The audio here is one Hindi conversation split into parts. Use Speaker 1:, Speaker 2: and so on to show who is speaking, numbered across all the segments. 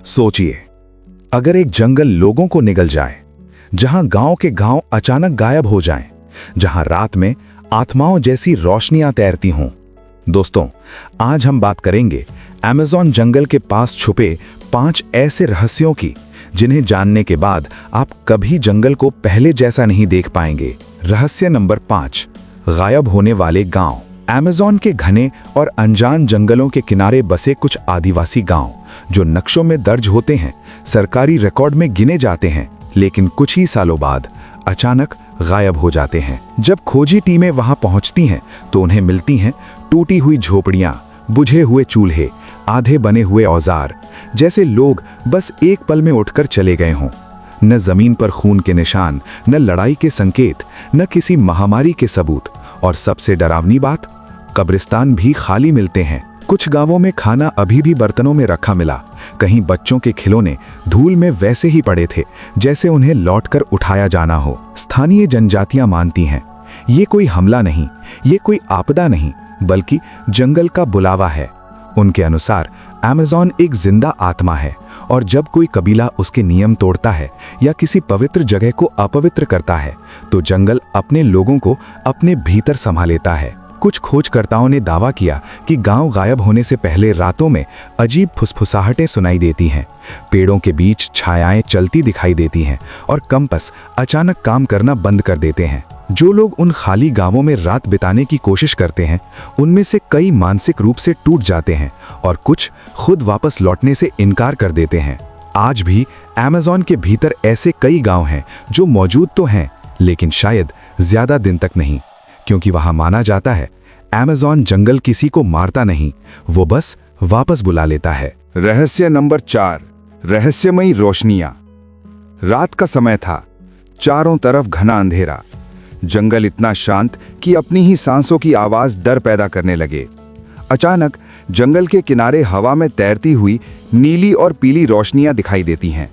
Speaker 1: सोचिए, अगर एक जंगल लोगों को निगल जाए, जहां गांव के गांव अचानक गायब हो जाएं, जहां रात में आत्माओं जैसी रोशनियां तैरती हों। दोस्तों, आज हम बात करेंगे अमेज़न जंगल के पास छुपे 5 ऐसे रहस्यों की, जिन्हें जानने के बाद आप कभी जंगल को पहले जैसा नहीं देख पाएंगे। रहस्य नंबर 5, गायब होने वाले गांव। अमेज़न के घने और अनजान जंगलों के किनारे बसे कुछ आदिवासी गांव, जो नक्शों में दर्ज होते हैं, सरकारी रिकॉर्ड में गिने जाते हैं, लेकिन कुछ ही सालों बाद अचानक गायब हो जाते हैं। जब खोजी टीमें वहां पहुंचती हैं तो उन्हें मिलती हैं टूटी हुई झोपड़ियां, बुझे हुए चूल्हे, आधे बने हुए औजार, जैसे लोग बस एक पल में उठकर चले गए हों। न जमीन पर खून के निशान, न लड़ाई के संकेत, न किसी महामारी के सबूत, और सबसे डरावनी बात, कब्रिस्तान भी खाली मिलते हैं। कुछ गांवों में खाना अभी भी बर्तनों में रखा मिला, कहीं बच्चों के खिलौने धूल में वैसे ही पड़े थे जैसे उन्हें लौटकर उठाया जाना हो। स्थानीय जनजातियां मानती हैं, ये कोई हमला नहीं, ये कोई आपदा नहीं, बल्कि जंगल का बुलावा है। उनके अनुसार अमेज़न एक जिंदा आत्मा है, और जब कोई कबीला उसके नियम तोड़ता है या किसी पवित्र जगह को अपवित्र करता है, तो जंगल अपने लोगों को अपने भीतर संभाल लेता है। कुछ खोजकर्ताओं ने दावा किया कि गांव गायब होने से पहले रातों में अजीब फुसफुसाहटें सुनाई देती हैं, पेड़ों के बीच छायाएं चलती दिखाई देती हैं, और कंपास अचानक काम करना बंद कर देते हैं। जो लोग उन खाली गांवों में रात बिताने की कोशिश करते हैं, उनमें से कई मानसिक रूप से टूट जाते हैं और कुछ खुद वापस लौटने से इनकार कर देते हैं। आज भी अमेज़न के भीतर ऐसे कई गांव हैं जो मौजूद तो हैं, लेकिन शायद ज्यादा दिन तक नहीं, क्योंकि वहां माना जाता है अमेज़न जंगल किसी को मारता नहीं, वो बस वापस बुला लेता है।
Speaker 2: रहस्य नंबर 4, रहस्यमयी रोशनियां। रात का समय था, चारों तरफ घना अंधेरा, जंगल इतना शांत कि अपनी ही सांसों की आवाज डर पैदा करने लगे। अचानक जंगल के किनारे हवा में तैरती हुई नीली और पीली रोशनियां दिखाई देती हैं।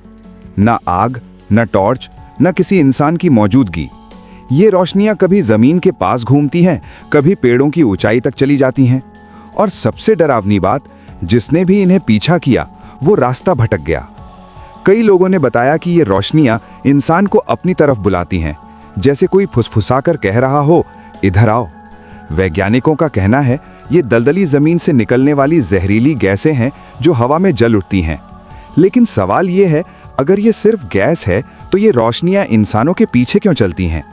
Speaker 2: न आग, न टॉर्च, न किसी इंसान की मौजूदगी। ये रोशनियां कभी जमीन के पास घूमती हैं, कभी पेड़ों की ऊंचाई तक चली जाती हैं, और सबसे डरावनी बात, जिसने भी इन्हें पीछा किया वो रास्ता भटक गया। कई लोगों ने बताया कि ये रोशनियां इंसान को अपनी तरफ बुलाती हैं, जैसे कोई फुसफुसाकर कह रहा हो, इधर आओ। वैज्ञानिकों का कहना है ये दलदली जमीन से निकलने वाली जहरीली गैसें हैं जो हवा में जल उठती हैं। लेकिन सवाल ये है, अगर ये सिर्फ गैस है तो ये रोशनियां इंसानों के पीछे क्यों चलती हैं?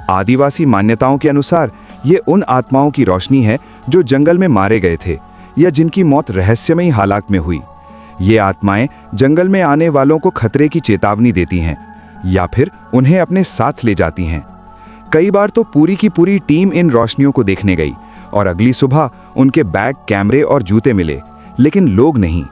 Speaker 2: आदिवासी मान्यताओं के अनुसार ये उन आत्माओं की रोशनी है जो जंगल में मारे गए थे या जिनकी मौत रहस्यमयी हालात में हुई। ये आत्माएं जंगल में आने वालों को खतरे की चेतावनी देती हैं या फिर उन्हें अपने साथ ले जाती हैं। कई बार तो पूरी की पूरी टीम इन रोशनियों को देखने गई और अगली सुबह उनके बैग, कैमरे और जूते मिले, लेकिन लोग नहीं।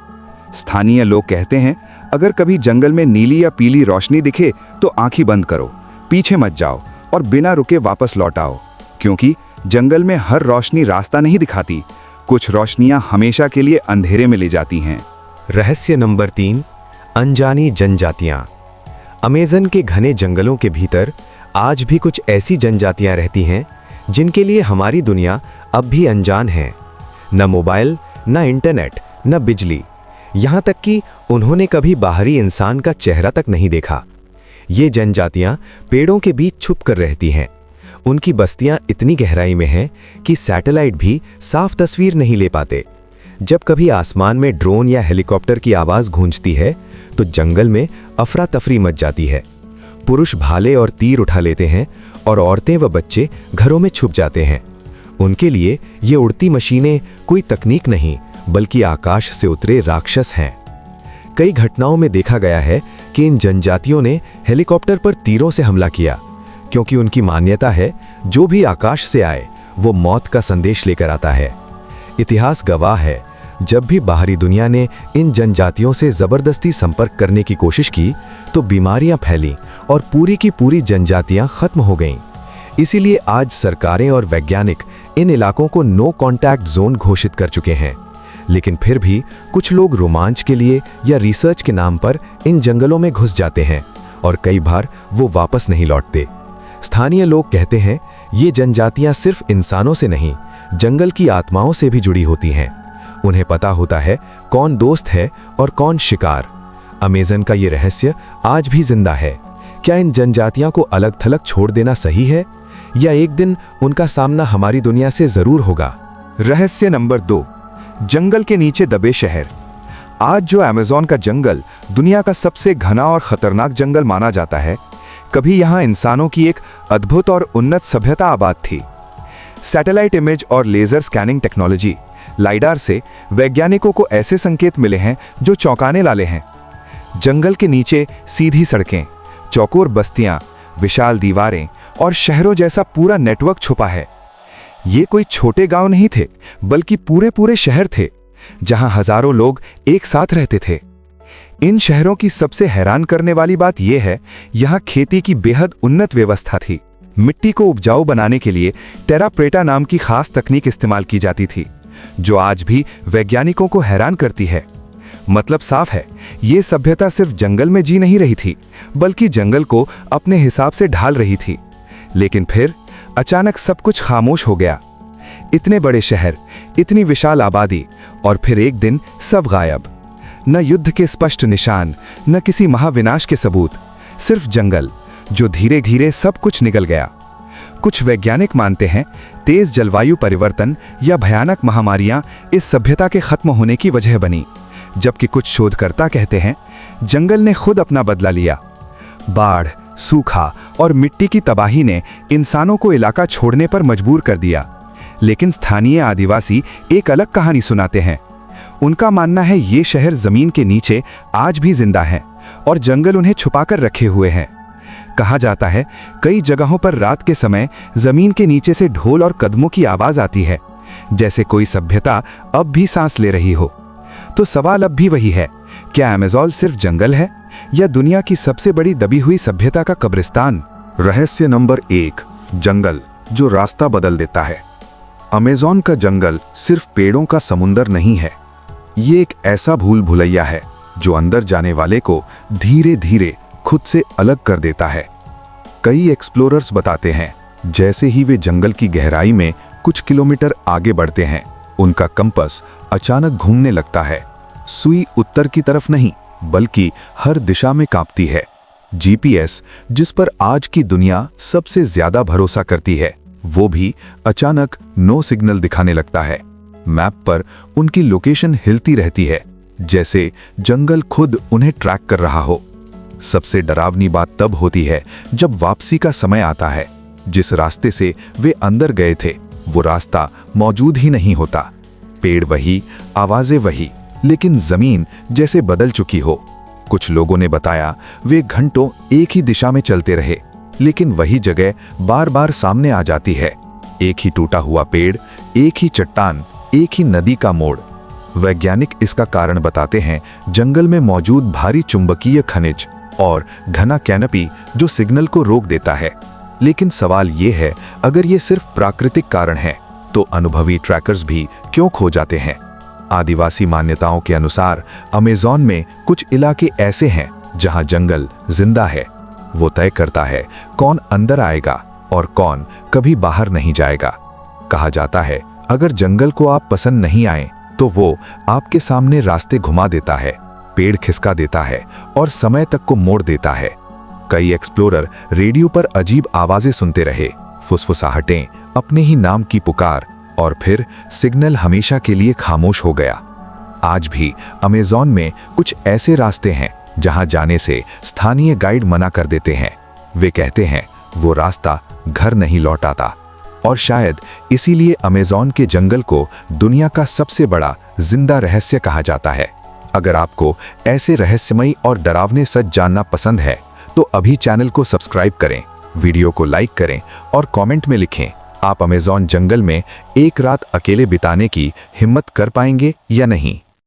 Speaker 2: स्थानीय लोग कहते हैं, अगर कभी जंगल में नीली या पीली रोशनी दिखे तो आंखें बंद करो, पीछे मत जाओ और बिना रुके वापस लौट आओ, क्योंकि जंगल में हर रोशनी रास्ता नहीं दिखाती, कुछ रोशनियां हमेशा के लिए अंधेरे में ले जाती हैं।
Speaker 3: रहस्य नंबर 3, अनजानी जनजातियां। अमेज़न के घने जंगलों के भीतर आज भी कुछ ऐसी जनजातियां रहती हैं जिनके लिए हमारी दुनिया अब भी अनजान है। न मोबाइल, न इंटरनेट, न बिजली, यहाँ तक कि उन्होंने कभी बाहरी इंसान का चेहरा तक नहीं देखा। ये जनजातियां पेड़ों के बीच छुप कर रहती हैं। उनकी बस्तियां इतनी गहराई में हैं कि सैटेलाइट भी साफ तस्वीर नहीं ले पाते। जब कभी आसमान में ड्रोन या हेलीकॉप्टर की आवाज गूंजती है तो जंगल में अफरा तफरी मच जाती है। पुरुष भाले और तीर उठा लेते हैं और औरतें व बच्चे घरों में छुप जाते हैं। उनके लिए ये उड़ती मशीनें कोई तकनीक नहीं, बल्कि आकाश से उतरे राक्षस हैं। कई घटनाओं में देखा गया है कि इन जनजातियों ने हेलीकॉप्टर पर तीरों से हमला किया, क्योंकि उनकी मान्यता है जो भी आकाश से आए वो मौत का संदेश लेकर आता है। इतिहास गवाह है, जब भी बाहरी दुनिया ने इन जनजातियों से जबरदस्ती संपर्क करने की कोशिश की तो बीमारियां फैलीं और पूरी की पूरी जनजातियां खत्म हो गईं। इसीलिए आज सरकारें और वैज्ञानिक इन इलाकों को नो कॉन्टैक्ट जोन घोषित कर चुके हैं। लेकिन फिर भी कुछ लोग रोमांच के लिए या रिसर्च के नाम पर इन जंगलों में घुस जाते हैं और कई बार वो वापस नहीं लौटते। स्थानीय लोग कहते हैं ये जनजातियां सिर्फ इंसानों से नहीं, जंगल की आत्माओं से भी जुड़ी होती हैं। उन्हें पता होता है कौन दोस्त है और कौन शिकार। अमेज़न का ये रहस्य आज भी जिंदा है। क्या इन जनजातियों को अलग थलग छोड़ देना सही है, या एक दिन उनका सामना हमारी दुनिया से जरूर होगा?
Speaker 2: रहस्य नंबर 2, जंगल के नीचे दबे शहर। आज जो अमेज़न का जंगल दुनिया का सबसे घना और खतरनाक जंगल माना जाता है, कभी यहां इंसानों की एक अद्भुत और उन्नत सभ्यता आबाद थी। सैटेलाइट इमेज और लेजर स्कैनिंग टेक्नोलॉजी लाइडार से वैज्ञानिकों को ऐसे संकेत मिले हैं जो चौंकाने वाले हैं। जंगल के नीचे सीधी सड़कें, चौकोर बस्तियां, विशाल दीवारें और शहरों जैसा पूरा नेटवर्क छुपा है। ये कोई छोटे गांव नहीं थे, बल्कि पूरे पूरे शहर थे जहां हजारों लोग एक साथ रहते थे। इन शहरों की सबसे हैरान करने वाली बात यह है, यहां खेती की बेहद उन्नत व्यवस्था थी। मिट्टी को उपजाऊ बनाने के लिए टेराप्रेटा नाम की खास तकनीक इस्तेमाल की जाती थी, जो आज भी वैज्ञानिकों को हैरान करती है। मतलब साफ है, ये सभ्यता सिर्फ जंगल में जी नहीं रही थी, बल्कि जंगल को अपने हिसाब से ढाल रही थी। लेकिन फिर अचानक सब कुछ खामोश हो गया। इतने बड़े शहर, इतनी विशाल आबादी, और फिर एक दिन सब गायब। न युद्ध के स्पष्ट निशान, न किसी महाविनाश के सबूत, सिर्फ जंगल जो धीरे धीरे सब कुछ निगल गया। कुछ वैज्ञानिक मानते हैं तेज जलवायु परिवर्तन या भयानक महामारियां इस सभ्यता के खत्म होने की वजह बनी, जबकि कुछ शोधकर्ता कहते हैं जंगल ने खुद अपना बदला लिया। बाढ़, सूखा और मिट्टी की तबाही ने इंसानों को इलाका छोड़ने पर मजबूर कर दिया। लेकिन स्थानीय आदिवासी एक अलग कहानी सुनाते हैं। उनका मानना है ये शहर जमीन के नीचे आज भी जिंदा है और जंगल उन्हें छुपाकर रखे हुए हैं। कहा जाता है कई जगहों पर रात के समय जमीन के नीचे से ढोल और कदमों की आवाज आती है, जैसे कोई सभ्यता अब भी सांस ले रही हो। तो सवाल अब भी वही है, क्या अमेज़न सिर्फ जंगल है या दुनिया की सबसे बड़ी दबी हुई सभ्यता का कब्रिस्तान?
Speaker 1: रहस्य नंबर 1, जंगल जो रास्ता बदल देता है। अमेज़न का जंगल सिर्फ पेड़ों का समुंदर नहीं है, ये एक ऐसा भूल भुलैया है जो अंदर जाने वाले को धीरे धीरे खुद से अलग कर देता है। कई एक्सप्लोरर्स बताते हैं जैसे ही वे जंगल की गहराई में कुछ किलोमीटर आगे बढ़ते हैं, उनका कंपास अचानक घूमने लगता है। सुई उत्तर की तरफ नहीं, बल्कि हर दिशा में कांपती है। जीपीएस, जिस पर आज की दुनिया सबसे ज्यादा भरोसा करती है, वो भी अचानक नो सिग्नल दिखाने लगता है। मैप पर उनकी लोकेशन हिलती रहती है, जैसे जंगल खुद उन्हें ट्रैक कर रहा हो। सबसे डरावनी बात तब होती है जब वापसी का समय आता है। जिस रास्ते से वे अंदर गए थे, वो रास्ता मौजूद ही नहीं होता। पेड़ वही, आवाजें वही, लेकिन जमीन जैसे बदल चुकी हो। कुछ लोगों ने बताया वे घंटों एक ही दिशा में चलते रहे, लेकिन वही जगह बार बार सामने आ जाती है। एक ही टूटा हुआ पेड़, एक ही चट्टान, एक ही नदी का मोड़। वैज्ञानिक इसका कारण बताते हैं जंगल में मौजूद भारी चुंबकीय खनिज और घना कैनपी जो सिग्नल को रोक देता है। लेकिन सवाल ये है, अगर ये सिर्फ प्राकृतिक कारण है, तो अनुभवी ट्रैकर्स भी क्यों खो जाते हैं? आदिवासी मान्यताओं के अनुसार अमेज़न में कुछ इलाके ऐसे हैं जहां जंगल जिंदा है। वो तय करता है कौन अंदर आएगा और कौन कभी बाहर नहीं जाएगा। कहा जाता है अगर जंगल को आप पसंद नहीं आए, तो वो आपके सामने रास्ते घुमा देता है, पेड़ खिसका देता है और समय तक को मोड़ देता है। कई एक्सप्लोरर रेडियो पर अजीब आवाजें सुनते रहे, फुसफुसाहटें, अपने ही नाम की पुकार, और फिर सिग्नल हमेशा के लिए खामोश हो गया। आज भी अमेज़न में कुछ ऐसे रास्ते हैं जहां जाने से स्थानीय गाइड मना कर देते हैं। वे कहते हैं वो रास्ता घर नहीं लौट आता। और शायद इसीलिए अमेज़न के जंगल को दुनिया का सबसे बड़ा जिंदा रहस्य कहा जाता है। अगर आपको ऐसे रहस्यमयी और डरावने सच जानना पसंद है, तो अभी चैनल को सब्सक्राइब करें, वीडियो को लाइक करें और कमेंट में लिखें आप अमेज़न जंगल में एक रात अकेले बिताने की हिम्मत कर पाएंगे या नहीं।